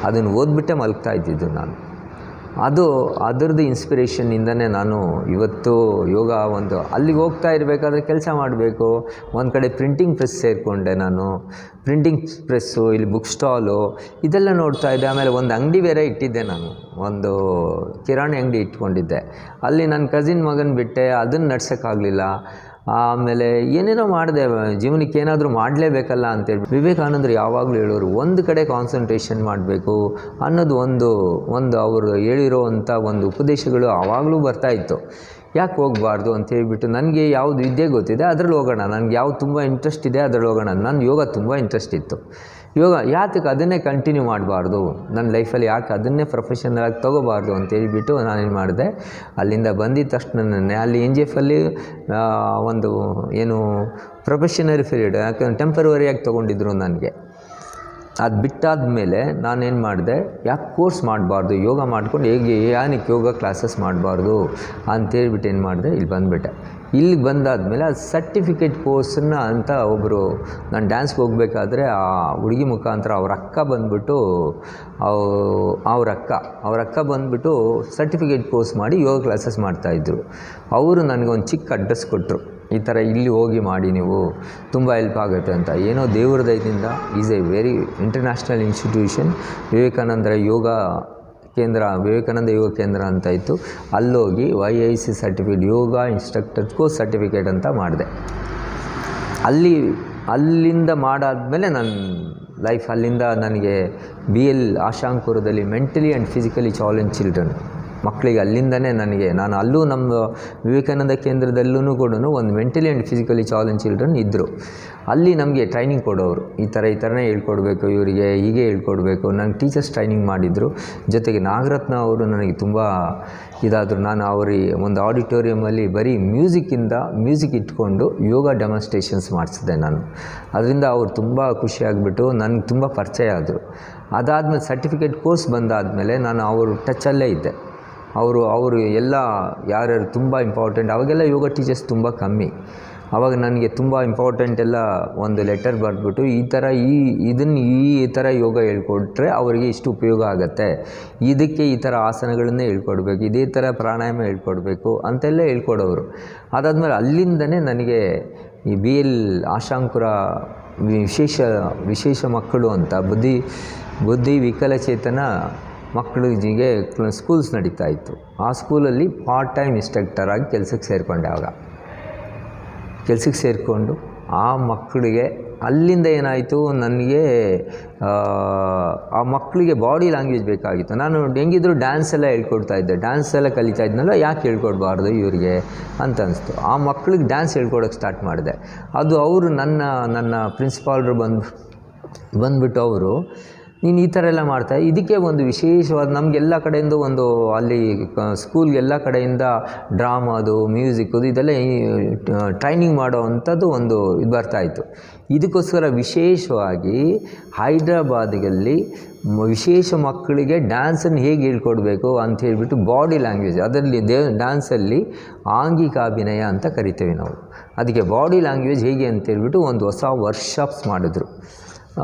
Speaker 2: ಅದನ್ನು ಓದ್ಬಿಟ್ಟೆ ಮಲಗ್ತಾ ಇದ್ದಿದ್ದು ನಾನು. ಅದರದ್ದು ಇನ್ಸ್ಪಿರೇಷನ್ನಿಂದನೇ ನಾನು ಇವತ್ತು ಯೋಗ ಅಲ್ಲಿಗೆ ಹೋಗ್ತಾ ಇರಬೇಕಾದ್ರೆ ಕೆಲಸ ಮಾಡಬೇಕು. ಒಂದು ಕಡೆ ಪ್ರಿಂಟಿಂಗ್ ಪ್ರೆಸ್ ಸೇರಿಕೊಂಡೆ ನಾನು. ಪ್ರಿಂಟಿಂಗ್ ಪ್ರೆಸ್ಸು, ಇಲ್ಲಿ ಬುಕ್ ಸ್ಟಾಲು ಇದೆಲ್ಲ ನೋಡ್ತಾ ಇದ್ದೆ. ಆಮೇಲೆ ಒಂದು ಅಂಗಡಿ ಬೇರೆ ಇಟ್ಟಿದ್ದೆ ನಾನು, ಒಂದು ಕಿರಾಣಿ ಅಂಗಡಿ ಇಟ್ಕೊಂಡಿದ್ದೆ. ಅಲ್ಲಿ ನನ್ನ ಕಸಿನ್ ಮಗನ ಬಿಟ್ಟೆ, ಅದನ್ನು ನಡ್ಸೋಕ್ಕಾಗಲಿಲ್ಲ. ಆಮೇಲೆ ಏನೇನೋ ಮಾಡಿದೆ, ಜೀವನಕ್ಕೆ ಏನಾದರೂ ಮಾಡಲೇಬೇಕಲ್ಲ ಅಂತೇಳಿ. ವಿವೇಕಾನಂದರು ಯಾವಾಗಲೂ ಹೇಳೋರು, ಒಂದು ಕಡೆ ಕಾನ್ಸಂಟ್ರೇಷನ್ ಮಾಡಬೇಕು ಅನ್ನೋದು ಒಂದು ಅವರು ಹೇಳಿರೋವಂಥ ಒಂದು ಉಪದೇಶಗಳು ಆವಾಗಲೂ ಬರ್ತಾಯಿತ್ತು. ಯಾಕೆ ಹೋಗಬಾರ್ದು ಅಂತ ಹೇಳ್ಬಿಟ್ಟು, ನನಗೆ ಯಾವುದು ವಿದ್ಯೆ ಗೊತ್ತಿದೆ ಅದರಲ್ಲಿ ಹೋಗೋಣ, ನನಗೆ ಯಾವುದು ತುಂಬ ಇಂಟ್ರೆಸ್ಟ್ ಇದೆ ಅದರಲ್ಲಿ ಹೋಗೋಣ. ನನ್ನ ಯೋಗ ತುಂಬ ಇಂಟ್ರೆಸ್ಟ್ ಇತ್ತು. ಯೋಗ ಯಾತಕ್ಕೆ ಅದನ್ನೇ ಕಂಟಿನ್ಯೂ ಮಾಡಬಾರ್ದು ನನ್ನ ಲೈಫಲ್ಲಿ, ಯಾಕೆ ಅದನ್ನೇ ಪ್ರೊಫೆಷನಲಾಗಿ ತೊಗೋಬಾರ್ದು ಅಂತ ಹೇಳ್ಬಿಟ್ಟು ನಾನೇನು ಮಾಡಿದೆ, ಅಲ್ಲಿಂದ ಬಂದಿದ್ದ ತಕ್ಷಣನೇ ಅಲ್ಲಿ NGFಲ್ಲಿ ಒಂದು ಏನು ಪ್ರೊಫೆಷನರಿ ಪೀರಿಯಡ್, ಯಾಕಂದ್ರೆ ಟೆಂಪರವರಿಯಾಗಿ ತೊಗೊಂಡಿದ್ರು ನನಗೆ. ಅದು ಬಿಟ್ಟಾದ ಮೇಲೆ ನಾನೇನು ಮಾಡಿದೆ, ಯಾಕೆ ಕೋರ್ಸ್ ಮಾಡಬಾರ್ದು, ಯೋಗ ಮಾಡ್ಕೊಂಡು ಏನಕ್ಕೆ ಯೋಗ ಕ್ಲಾಸಸ್ ಮಾಡಬಾರ್ದು ಅಂತೇಳ್ಬಿಟ್ಟು ಏನು ಮಾಡಿದೆ, ಇಲ್ಲಿ ಬಂದುಬಿಟ್ಟೆ. ಇಲ್ಲಿಗೆ ಬಂದಾದಮೇಲೆ ಅದು ಸರ್ಟಿಫಿಕೇಟ್ ಕೋರ್ಸನ್ನು ಅಂತ ಒಬ್ಬರು, ನಾನು ಡ್ಯಾನ್ಸ್ಗೆ ಹೋಗಬೇಕಾದ್ರೆ ಆ ಹುಡುಗಿ ಮುಖಾಂತರ ಅವ್ರ ಅಕ್ಕ ಬಂದುಬಿಟ್ಟು ಅವ್ರ ಅಕ್ಕ ಬಂದುಬಿಟ್ಟು ಸರ್ಟಿಫಿಕೇಟ್ ಕೋರ್ಸ್ ಮಾಡಿ ಯೋಗ ಕ್ಲಾಸಸ್ ಮಾಡ್ತಾಯಿದ್ರು. ಅವರು ನನಗೊಂದು ಚಿಕ್ಕ ಅಡ್ರೆಸ್ ಕೊಟ್ಟರು, ಈ ಥರ ಇಲ್ಲಿ ಹೋಗಿ ಮಾಡಿ ನೀವು ತುಂಬ ಹೆಲ್ಪ್ ಆಗುತ್ತೆ ಅಂತ. ಏನೋ ದೇವ್ರ ದಯದಿಂದ is a very international institution, Vivekananda Yoga Kendra ಅಂತ ಇತ್ತು. ಅಲ್ಲೋಗಿ YIC certificate, yoga instructor course certificate ಅಂತ ಮಾಡಿದೆ. ಅಲ್ಲಿಂದ ಮಾಡಾದಮೇಲೆ ನನ್ನ ಲೈಫ್, ಅಲ್ಲಿಂದ ನನಗೆ BL ಆಶಾಂಕುರದಲ್ಲಿ mentally and physically challenge children ಮಕ್ಕಳಿಗೆ, ಅಲ್ಲಿಂದನೇ ನಾನು ಅಲ್ಲೂ ನಮ್ಮ ವಿವೇಕಾನಂದ ಕೇಂದ್ರದಲ್ಲೂ ಕೂಡ ಒಂದು mentally and physically challenge children ಇದ್ದರು. ಅಲ್ಲಿ ನಮಗೆ ಟ್ರೈನಿಂಗ್ ಕೊಡೋರು, ಈ ಥರನೇ ಹೇಳ್ಕೊಡ್ಬೇಕು, ಇವರಿಗೆ ಹೀಗೆ ಹೇಳ್ಕೊಡ್ಬೇಕು. ನಂಗೆ ಟೀಚರ್ಸ್ ಟ್ರೈನಿಂಗ್ ಮಾಡಿದರು. ಜೊತೆಗೆ ನಾಗರತ್ನ ಅವರು ನನಗೆ ತುಂಬ ಇದಾದರು. ನಾನು ಅವ್ರಿಗೆ ಒಂದು ಆಡಿಟೋರಿಯಮಲ್ಲಿ ಬರೀ ಮ್ಯೂಸಿಕ್ ಇಟ್ಕೊಂಡು ಯೋಗ ಡೆಮಾನ್ಸ್ಟ್ರೇಷನ್ಸ್ ಮಾಡಿಸಿದೆ ನಾನು. ಅದರಿಂದ ಅವರು ತುಂಬ ಖುಷಿಯಾಗಿಬಿಟ್ಟು ನನಗೆ ತುಂಬ ಪರಿಚಯ ಆದರು. ಅದಾದಮೇಲೆ ಸರ್ಟಿಫಿಕೇಟ್ ಕೋರ್ಸ್ ಬಂದಾದಮೇಲೆ ನಾನು ಅವರು ಟಚ್ಚಲ್ಲೇ ಇದ್ದೆ. ಅವರು ಎಲ್ಲ ಯಾರ್ಯಾರು ತುಂಬ ಇಂಪಾರ್ಟೆಂಟ್, ಅವಾಗೆಲ್ಲ ಯೋಗ ಟೀಚರ್ಸ್ ತುಂಬ ಕಮ್ಮಿ. ಆವಾಗ ನನಗೆ ತುಂಬ ಇಂಪಾರ್ಟೆಂಟ್ ಎಲ್ಲ ಒಂದು ಲೆಟರ್ ಬರೆದ್ಬಿಟ್ಟು, ಈ ಥರ ಯೋಗ ಹೇಳ್ಕೊಟ್ರೆ ಅವರಿಗೆ ಇಷ್ಟು ಉಪಯೋಗ ಆಗುತ್ತೆ, ಇದಕ್ಕೆ ಈ ಥರ ಆಸನಗಳನ್ನೇ ಹೇಳ್ಕೊಡ್ಬೇಕು, ಇದೇ ಥರ ಪ್ರಾಣಾಯಾಮ ಹೇಳ್ಕೊಡ್ಬೇಕು ಅಂತೆಲ್ಲ ಹೇಳ್ಕೊಡೋರು. ಅದಾದಮೇಲೆ ಅಲ್ಲಿಂದನೇ ನನಗೆ ಈ BL ಆಶಾಂಕುರ ವಿಶೇಷ ಮಕ್ಕಳು ಅಂತ ಬುದ್ಧಿ ವಿಕಲಚೇತನ ಮಕ್ಕಳಿಗೆ ಸ್ಕೂಲ್ಸ್ ನಡೀತಾ ಇತ್ತು. ಆ ಸ್ಕೂಲಲ್ಲಿ ಪಾರ್ಟ್ ಟೈಮ್ ಇನ್ಸ್ಟ್ರಕ್ಟರಾಗಿ ಕೆಲಸಕ್ಕೆ ಸೇರಿಕೊಂಡೆ. ಆವಾಗ ಕೆಲಸಕ್ಕೆ ಸೇರಿಕೊಂಡು ಆ ಮಕ್ಕಳಿಗೆ ಅಲ್ಲಿಂದ ಏನಾಯಿತು, ನನಗೆ ಆ ಮಕ್ಕಳಿಗೆ ಬಾಡಿ ಲ್ಯಾಂಗ್ವೇಜ್ ಬೇಕಾಗಿತ್ತು. ನಾನು ಹೆಂಗಿದ್ರು ಡ್ಯಾನ್ಸ್ ಎಲ್ಲ ಡ್ಯಾನ್ಸ್ ಎಲ್ಲ ಕಲಿತಾ ಇದ್ನಲ್ಲ, ಯಾಕೆ ಹೇಳ್ಕೊಡ್ಬಾರ್ದು ಇವರಿಗೆ ಅಂತ ಅನಿಸ್ತು. ಆ ಮಕ್ಕಳಿಗೆ ಡ್ಯಾನ್ಸ್ ಹೇಳ್ಕೊಡೋಕ್ಕೆ ಸ್ಟಾರ್ಟ್ ಮಾಡಿದೆ. ಅದು ಅವರು ನನ್ನ ಪ್ರಿನ್ಸಿಪಾಲ್ರು ಬಂದುಬಿಟ್ಟು ಅವರು, ನೀನು ಈ ಥರ ಎಲ್ಲ ಮಾಡ್ತಾ ಇದಕ್ಕೆ ಒಂದು ವಿಶೇಷವಾದ ನಮಗೆಲ್ಲ ಕಡೆಯಿಂದ ಒಂದು ಅಲ್ಲಿ ಸ್ಕೂಲ್ಗೆಲ್ಲ ಕಡೆಯಿಂದ ಡ್ರಾಮಾದು ಮ್ಯೂಸಿಕ್ದು ಇದೆಲ್ಲ ಟ್ರೈನಿಂಗ್ ಮಾಡೋ ಅಂಥದ್ದು ಒಂದು ಇದು ಬರ್ತಾಯಿತ್ತು. ಇದಕ್ಕೋಸ್ಕರ ವಿಶೇಷವಾಗಿ ಹೈದ್ರಾಬಾದಿನಲ್ಲಿ ವಿಶೇಷ ಮಕ್ಕಳಿಗೆ ಡ್ಯಾನ್ಸನ್ನು ಹೇಗೆ ಹೇಳ್ಕೊಡ್ಬೇಕು ಅಂತ ಹೇಳಿಬಿಟ್ಟು ಬಾಡಿ ಲ್ಯಾಂಗ್ವೇಜ್ ಅದರಲ್ಲಿ ಡ್ಯಾನ್ಸಲ್ಲಿ ಆಂಗಿಕ ಅಭಿನಯ ಅಂತ ಕರಿತೇವೆ ನಾವು. ಅದಕ್ಕೆ ಬಾಡಿ ಲ್ಯಾಂಗ್ವೇಜ್ ಹೇಗೆ ಅಂತ ಹೇಳ್ಬಿಟ್ಟು ಒಂದು ಹೊಸ ವರ್ಕ್ಶಾಪ್ಸ್ ಮಾಡಿದ್ರು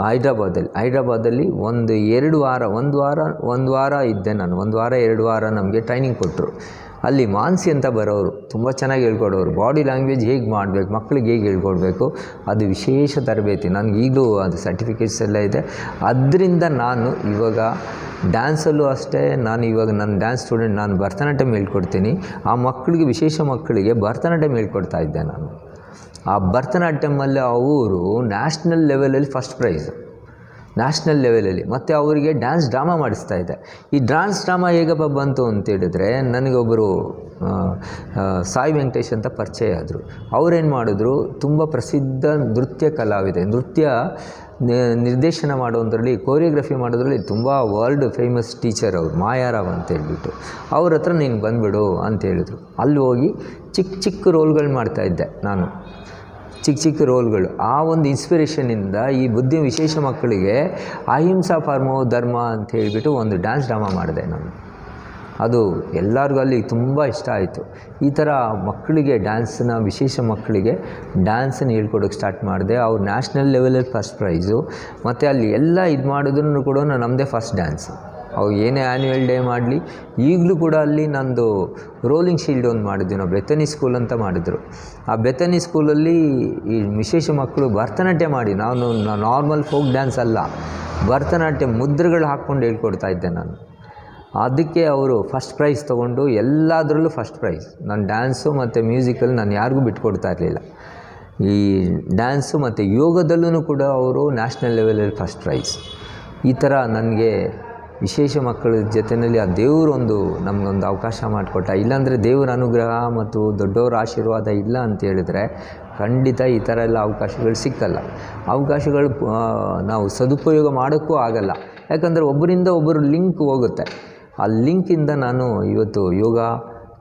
Speaker 2: ಹೈದ್ರಾಬಾದಲ್ಲಿ ಒಂದು 2 ವಾರ ಒಂದು ವಾರ ಇದ್ದೆ ನಾನು. 1 ವಾರ 2 ವಾರ ನಮಗೆ ಟ್ರೈನಿಂಗ್ ಕೊಟ್ಟರು. ಅಲ್ಲಿ ಮಾನಸಿ ಅಂತ ಬರೋರು ತುಂಬ ಚೆನ್ನಾಗಿ ಹೇಳ್ಕೊಡೋರು. ಬಾಡಿ ಲ್ಯಾಂಗ್ವೇಜ್ ಹೇಗೆ ಮಾಡಬೇಕು, ಮಕ್ಕಳಿಗೆ ಹೇಗೆ ಹೇಳ್ಕೊಡ್ಬೇಕು, ಅದು ವಿಶೇಷ ತರಬೇತಿ. ನನಗೆ ಈಗಲೂ ಅದು ಸರ್ಟಿಫಿಕೇಟ್ಸ್ ಎಲ್ಲ ಇದೆ. ಅದರಿಂದ ನಾನು ಇವಾಗ ಡ್ಯಾನ್ಸಲ್ಲೂ ಅಷ್ಟೇ, ನಾನು ಇವಾಗ ನನ್ನ ಡ್ಯಾನ್ಸ್ ಸ್ಟೂಡೆಂಟ್, ನಾನು ಭರತನಾಟ್ಯಂ ಹೇಳ್ಕೊಡ್ತೀನಿ. ಆ ಮಕ್ಕಳಿಗೆ ವಿಶೇಷ ಮಕ್ಕಳಿಗೆ ಭರತನಾಟ್ಯಂ ಹೇಳ್ಕೊಡ್ತಾ ಇದ್ದೆ ನಾನು. ಆ ಭರತನಾಟ್ಯಮಲ್ಲಿ ಅವರು ನ್ಯಾಷನಲ್ ಲೆವೆಲಲ್ಲಿ ಫಸ್ಟ್ ಪ್ರೈಸ್, ನ್ಯಾಷನಲ್ ಲೆವೆಲಲ್ಲಿ. ಮತ್ತು ಅವರಿಗೆ ಡ್ಯಾನ್ಸ್ ಡ್ರಾಮಾ ಮಾಡಿಸ್ತಾ ಇದ್ದೆ. ಈ ಡ್ಯಾನ್ಸ್ ಡ್ರಾಮಾ ಹೇಗಪ್ಪ ಬಂತು ಅಂತೇಳಿದ್ರೆ, ನನಗೊಬ್ಬರು ಸಾಯಿ ವೆಂಕಟೇಶ್ ಅಂತ ಪರಿಚಯ ಆದರು. ಅವರೇನು ಮಾಡಿದ್ರು, ತುಂಬ ಪ್ರಸಿದ್ಧ ನೃತ್ಯ ಕಲಾವಿದೆ, ನೃತ್ಯ ನಿರ್ದೇಶನ ಮಾಡೋದ್ರಲ್ಲಿ, ಕೋರಿಯೋಗ್ರಫಿ ಮಾಡೋದ್ರಲ್ಲಿ ತುಂಬ ವರ್ಲ್ಡ್ ಫೇಮಸ್ ಟೀಚರ್ ಅವರು, ಮಾಯಾರಾವ್ ಅಂತ ಹೇಳ್ಬಿಟ್ಟು. ಅವ್ರ ಹತ್ರ ನೀನು ಬಂದುಬಿಡು ಅಂತ ಹೇಳಿದರು. ಅಲ್ಲಿ ಹೋಗಿ ಚಿಕ್ಕ ರೋಲ್ಗಳು ಮಾಡ್ತಾಯಿದ್ದೆ ನಾನು, ಚಿಕ್ಕ ರೋಲ್ಗಳು. ಆ ಒಂದು ಇನ್ಸ್ಪಿರೇಷನಿಂದ ಈ ಬುದ್ಧಿ ವಿಶೇಷ ಮಕ್ಕಳಿಗೆ ಅಹಿಂಸಾ ಪರಮೋ ಧರ್ಮ ಅಂತ ಹೇಳಿಬಿಟ್ಟು ಒಂದು ಡ್ಯಾನ್ಸ್ ಡ್ರಾಮಾ ಮಾಡಿದೆ ನಾನು. ಅದು ಎಲ್ಲರಿಗೂ ಅಲ್ಲಿ ತುಂಬ ಇಷ್ಟ ಆಯಿತು. ಈ ಥರ ಮಕ್ಕಳಿಗೆ ಡ್ಯಾನ್ಸನ್ನ, ವಿಶೇಷ ಮಕ್ಕಳಿಗೆ ಡ್ಯಾನ್ಸನ್ನು ಹೇಳ್ಕೊಡೋಕ್ಕೆ ಸ್ಟಾರ್ಟ್ ಮಾಡಿದೆ. ಅವ್ರು ನ್ಯಾಷನಲ್ ಲೆವೆಲಲ್ಲಿ ಫಸ್ಟ್ ಪ್ರೈಸು. ಮತ್ತು ಅಲ್ಲಿ ಎಲ್ಲ ಇದು ಮಾಡಿದ್ರು ಕೂಡ ನಮ್ಮದೇ ಫಸ್ಟ್ ಡ್ಯಾನ್ಸು. ಅವು ಏನೇ ಆ್ಯನ್ಯುವಲ್ ಡೇ ಮಾಡಲಿ, ಈಗಲೂ ಕೂಡ ಅಲ್ಲಿ ನಂದು ರೋಲಿಂಗ್ ಶೀಲ್ಡ್ ಒಂದು ಮಾಡಿದ್ವಿ ನಾವು, ಬೆಥನಿ ಸ್ಕೂಲ್ ಅಂತ ಮಾಡಿದ್ರು. ಆ ಬೆಥನಿ ಸ್ಕೂಲಲ್ಲಿ ಈ ವಿಶೇಷ ಮಕ್ಕಳು ಭರತನಾಟ್ಯ ಮಾಡಿ, ನಾನು ನಾರ್ಮಲ್ ಫೋಕ್ ಡ್ಯಾನ್ಸ್ ಅಲ್ಲ, ಭರತನಾಟ್ಯ ಮುದ್ರೆಗಳು ಹಾಕ್ಕೊಂಡು ಹೇಳ್ಕೊಡ್ತಾ ಇದ್ದೆ ನಾನು. ಅದಕ್ಕೆ ಅವರು ಫಸ್ಟ್ ಪ್ರೈಸ್ ತೊಗೊಂಡು ಎಲ್ಲದರಲ್ಲೂ ಫಸ್ಟ್ ಪ್ರೈಸ್. ನಾನು ಡ್ಯಾನ್ಸು ಮತ್ತು ಮ್ಯೂಸಿಕಲ್ಲಿ ನಾನು ಯಾರಿಗೂ ಬಿಟ್ಕೊಡ್ತಾ ಇರಲಿಲ್ಲ. ಈ ಡ್ಯಾನ್ಸು ಮತ್ತು ಯೋಗದಲ್ಲೂ ಕೂಡ ಅವರು ನ್ಯಾಷನಲ್ ಲೆವೆಲಲ್ಲಿ ಫಸ್ಟ್ ಪ್ರೈಸ್. ಈ ಥರ ನನಗೆ ವಿಶೇಷ ಮಕ್ಕಳ ಜೊತೆಯಲ್ಲಿ ಆ ದೇವರೊಂದು ನಮಗೊಂದು ಅವಕಾಶ ಮಾಡಿಕೊಟ್ಟ. ಇಲ್ಲಾಂದರೆ ದೇವರ ಅನುಗ್ರಹ ಮತ್ತು ದೊಡ್ಡವರ ಆಶೀರ್ವಾದ ಇಲ್ಲ ಅಂತ ಹೇಳಿದ್ರೆ ಖಂಡಿತ ಈ ಥರ ಎಲ್ಲ ಅವಕಾಶಗಳು ಸಿಕ್ಕಲ್ಲ. ಅವಕಾಶಗಳು ನಾವು ಸದುಪಯೋಗ ಮಾಡೋಕ್ಕೂ ಆಗಲ್ಲ. ಯಾಕಂದರೆ ಒಬ್ಬರಿಂದ ಒಬ್ಬರು ಲಿಂಕ್ ಹೋಗುತ್ತೆ. ಆ ಲಿಂಕಿಂದ ನಾನು ಇವತ್ತು ಯೋಗ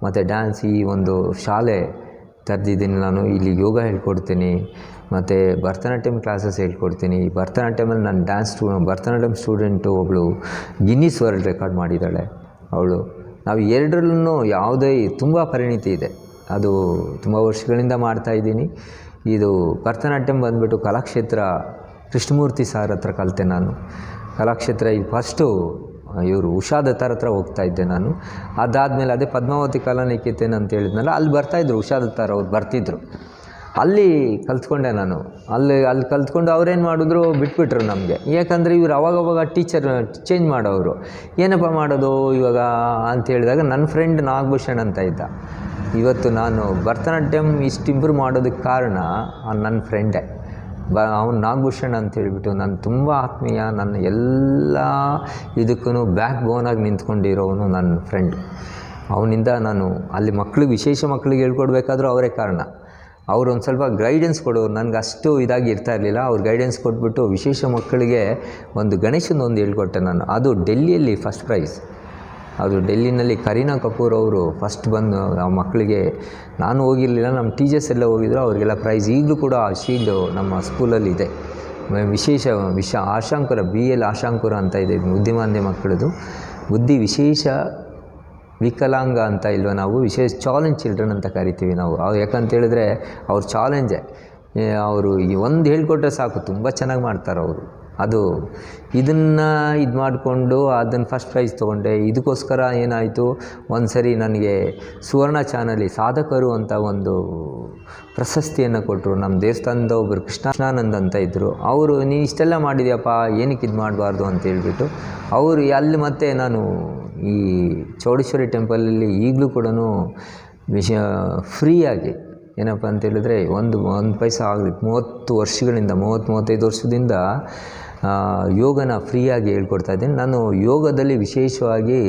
Speaker 2: ಮತ್ತು ಡ್ಯಾನ್ಸ್ ಈ ಒಂದು ಶಾಲೆ ತೆರೆದಿದ್ದೀನಿ. ನಾನು ಇಲ್ಲಿ ಯೋಗ ಹೇಳ್ಕೊಡ್ತೀನಿ ಮತ್ತು ಭರತನಾಟ್ಯಂ ಕ್ಲಾಸಸ್ ಹೇಳ್ಕೊಡ್ತೀನಿ. ಭರತನಾಟ್ಯಮಲ್ಲಿ ನಾನು ಭರತನಾಟ್ಯಂ ಸ್ಟೂಡೆಂಟು ಒಬ್ಬಳು ಗಿನ್ನಿಸ್ ವರ್ಲ್ಡ್ ರೆಕಾರ್ಡ್ ಮಾಡಿದ್ದಾಳೆ ಅವಳು. ನಾವು ಎರಡರಲ್ಲೂ ಯಾವುದೇ ತುಂಬ ಪರಿಣಿತಿ ಇದೆ. ಅದು ತುಂಬ ವರ್ಷಗಳಿಂದ ಮಾಡ್ತಾಯಿದ್ದೀನಿ. ಇದು ಭರತನಾಟ್ಯಂ ಬಂದುಬಿಟ್ಟು ಕಲಾಕ್ಷೇತ್ರ ಕೃಷ್ಣಮೂರ್ತಿ ಸರ್ ಹತ್ರ ಕಲಿತೆ ನಾನು. ಕಲಾಕ್ಷೇತ್ರ ಈ ಫಸ್ಟು ಇವರು ಉಷಾ ದತ್ತಾರ್ ಹತ್ರ ಹೋಗ್ತಾಯಿದ್ದೆ ನಾನು. ಅದಾದಮೇಲೆ ಅದೇ ಪದ್ಮಾವತಿ ಕಲಾನಿಕೇತನ್ ಅಂತ ಹೇಳಿದ್ನಲ್ಲ, ಅಲ್ಲಿ ಬರ್ತಾಯಿದ್ರು ಉಷಾ ದತ್ತಾರ್ ಅವ್ರು ಬರ್ತಿದ್ರು. ಅಲ್ಲಿ ಕಲ್ತ್ಕೊಂಡೆ ನಾನು. ಅಲ್ಲಿ ಕಲ್ತ್ಕೊಂಡು ಅವ್ರೇನು ಮಾಡಿದ್ರು, ಬಿಟ್ಬಿಟ್ರು ನಮಗೆ. ಯಾಕಂದರೆ ಇವ್ರು ಅವಾಗವಾಗ ಟೀಚರ್ ಚೇಂಜ್ ಮಾಡೋರು. ಏನಪ್ಪ ಮಾಡೋದು ಇವಾಗ ಅಂತ ಹೇಳಿದಾಗ ನನ್ನ ಫ್ರೆಂಡ್ ನಾಗಭೂಷಣ್ ಅಂತ ಇದ್ದ. ಇವತ್ತು ನಾನು ಭರತನಾಟ್ಯಂ ಇಷ್ಟು ಇಂಪ್ರೂವ್ ಮಾಡೋದಕ್ಕೆ ಕಾರಣ ನನ್ನ ಫ್ರೆಂಡೇ. ಅವನು ನಾಗಭೂಷಣ್ ಅಂತ ಹೇಳಿಬಿಟ್ಟು ನಾನು ತುಂಬ ಆತ್ಮೀಯ, ನನ್ನ ಎಲ್ಲ ಇದಕ್ಕೂ ಬ್ಯಾಕ್ ಬೋನಾಗಿ ನಿಂತ್ಕೊಂಡಿರೋವನು ನನ್ನ ಫ್ರೆಂಡ್. ಅವನಿಂದ ನಾನು ಅಲ್ಲಿ ಮಕ್ಕಳಿಗೆ ವಿಶೇಷ ಮಕ್ಕಳಿಗೆ ಹೇಳ್ಕೊಡ್ಬೇಕಾದ್ರೂ ಅವರೇ ಕಾರಣ. ಅವರು ಒಂದು ಸ್ವಲ್ಪ ಗೈಡೆನ್ಸ್ ಕೊಡೋರು. ನನಗೆ ಅಷ್ಟು ಇದಾಗಿ ಇರ್ತಾ ಇರಲಿಲ್ಲ. ಅವ್ರು ಗೈಡೆನ್ಸ್ ಕೊಟ್ಬಿಟ್ಟು ವಿಶೇಷ ಮಕ್ಕಳಿಗೆ ಒಂದು ಗಣೇಶನೊಂದು ಹೇಳ್ಕೊಟ್ಟೆ ನಾನು. ಅದು ಡೆಲ್ಲಿಯಲ್ಲಿ ಫಸ್ಟ್ ಪ್ರೈಸ್. ಅದು ಡೆಲ್ಲಿನಲ್ಲಿ ಕರೀನಾ ಕಪೂರ್ ಅವರು ಫಸ್ಟ್ ಬಂದು ಆ ಮಕ್ಕಳಿಗೆ, ನಾನು ಹೋಗಿರಲಿಲ್ಲ, ನಮ್ಮ ಟೀಚರ್ಸ್ ಎಲ್ಲ ಹೋಗಿದ್ರು, ಅವರಿಗೆಲ್ಲ ಪ್ರೈಸ್. ಈಗಲೂ ಕೂಡ ಆ ಶೀಲ್ಡು ನಮ್ಮ ಸ್ಕೂಲಲ್ಲಿ ಇದೆ. ವಿಶೇಷ ಆಶಾಂಕುರ BL ಆಶಾಂಕುರ ಅಂತ ಇದೆ, ಬುದ್ಧಿಮಾಂದ್ಯ ಮಕ್ಕಳದು. ಬುದ್ಧಿ ವಿಶೇಷ ವಿಕಲಾಂಗ ಅಂತ ಇಲ್ವ, ನಾವು ವಿಶೇಷ ಚಾಲೆಂಜ್ ಚಿಲ್ಡ್ರನ್ ಅಂತ ಕರಿತೀವಿ ನಾವು. ಯಾಕಂತೇಳಿದ್ರೆ ಅವ್ರ ಚಾಲೆಂಜೇ. ಅವರು ಒಂದು ಹೇಳ್ಕೊಟ್ರೆ ಸಾಕು, ತುಂಬ ಚೆನ್ನಾಗಿ ಮಾಡ್ತಾರೆ ಅವರು. ಅದು ಇದನ್ನು ಇದು ಮಾಡಿಕೊಂಡು ಅದನ್ನು ಫಸ್ಟ್ ಪ್ರೈಸ್ ತೊಗೊಂಡೆ. ಇದಕ್ಕೋಸ್ಕರ ಏನಾಯಿತು, ಒಂದು ಸರಿ ನನಗೆ ಸುವರ್ಣ ಚಾನಲಿ ಸಾಧಕರು ಅಂತ ಒಂದು ಪ್ರಶಸ್ತಿಯನ್ನು ಕೊಟ್ಟರು. ನಮ್ಮ ದೇವಸ್ಥಾನದ ಒಬ್ಬರು ಕೃಷ್ಣಾನಂದ್ ಅಂತ ಇದ್ದರು. ಅವರು ನೀನು ಇಷ್ಟೆಲ್ಲ ಮಾಡಿದ್ಯಪ್ಪ, ಏನಕ್ಕೆ ಇದು ಮಾಡಬಾರ್ದು ಅಂತ ಹೇಳ್ಬಿಟ್ಟು ಅವರು ಅಲ್ಲಿ ಮತ್ತೆ ನಾನು ಈ ಚೌಡೇಶ್ವರಿ ಟೆಂಪಲಲ್ಲಿ ಈಗಲೂ ಕೂಡ ಫ್ರೀಯಾಗಿ ಏನಪ್ಪ ಅಂತೇಳಿದ್ರೆ ಒಂದು ಪೈಸಾ ಆಗಲಿ 35 ವರ್ಷದಿಂದ ಯೋಗನ ಫ್ರೀಯಾಗಿ ಹೇಳ್ಕೊಡ್ತಾ ಇದ್ದೀನಿ. ನಾನು ಯೋಗದಲ್ಲಿ ವಿಶೇಷವಾಗಿ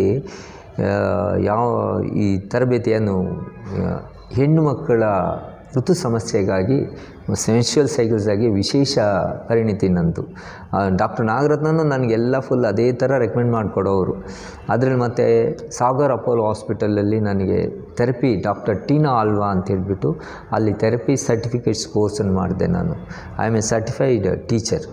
Speaker 2: ಈ ತರಬೇತಿಯನ್ನು ಹೆಣ್ಣು ಮಕ್ಕಳ ಋತು ಸಮಸ್ಯೆಗಾಗಿ ಸೆನ್ಶುವಲ್ ಸೈಕಲ್ಸಾಗಿ ವಿಶೇಷ ಪರಿಣಿತಿ ನಂದು. ಡಾಕ್ಟರ್ ನಾಗರತ್ನನೂ ನನಗೆಲ್ಲ ಫುಲ್ ಅದೇ ಥರ ರೆಕಮೆಂಡ್ ಮಾಡಿಕೊಡೋರು. ಅದರಲ್ಲಿ ಮತ್ತು ಸಾಗರ್ ಅಪೋಲೋ ಹಾಸ್ಪಿಟಲಲ್ಲಿ ನನಗೆ ಥೆರಪಿ ಡಾಕ್ಟರ್ ಟೀನಾ ಆಲ್ವಾ ಅಂತ ಹೇಳ್ಬಿಟ್ಟು ಅಲ್ಲಿ ಥೆರಪಿ ಸರ್ಟಿಫಿಕೇಟ್ಸ್ ಕೋರ್ಸನ್ನು ಮಾಡಿದೆ ನಾನು. I am A certified teacher.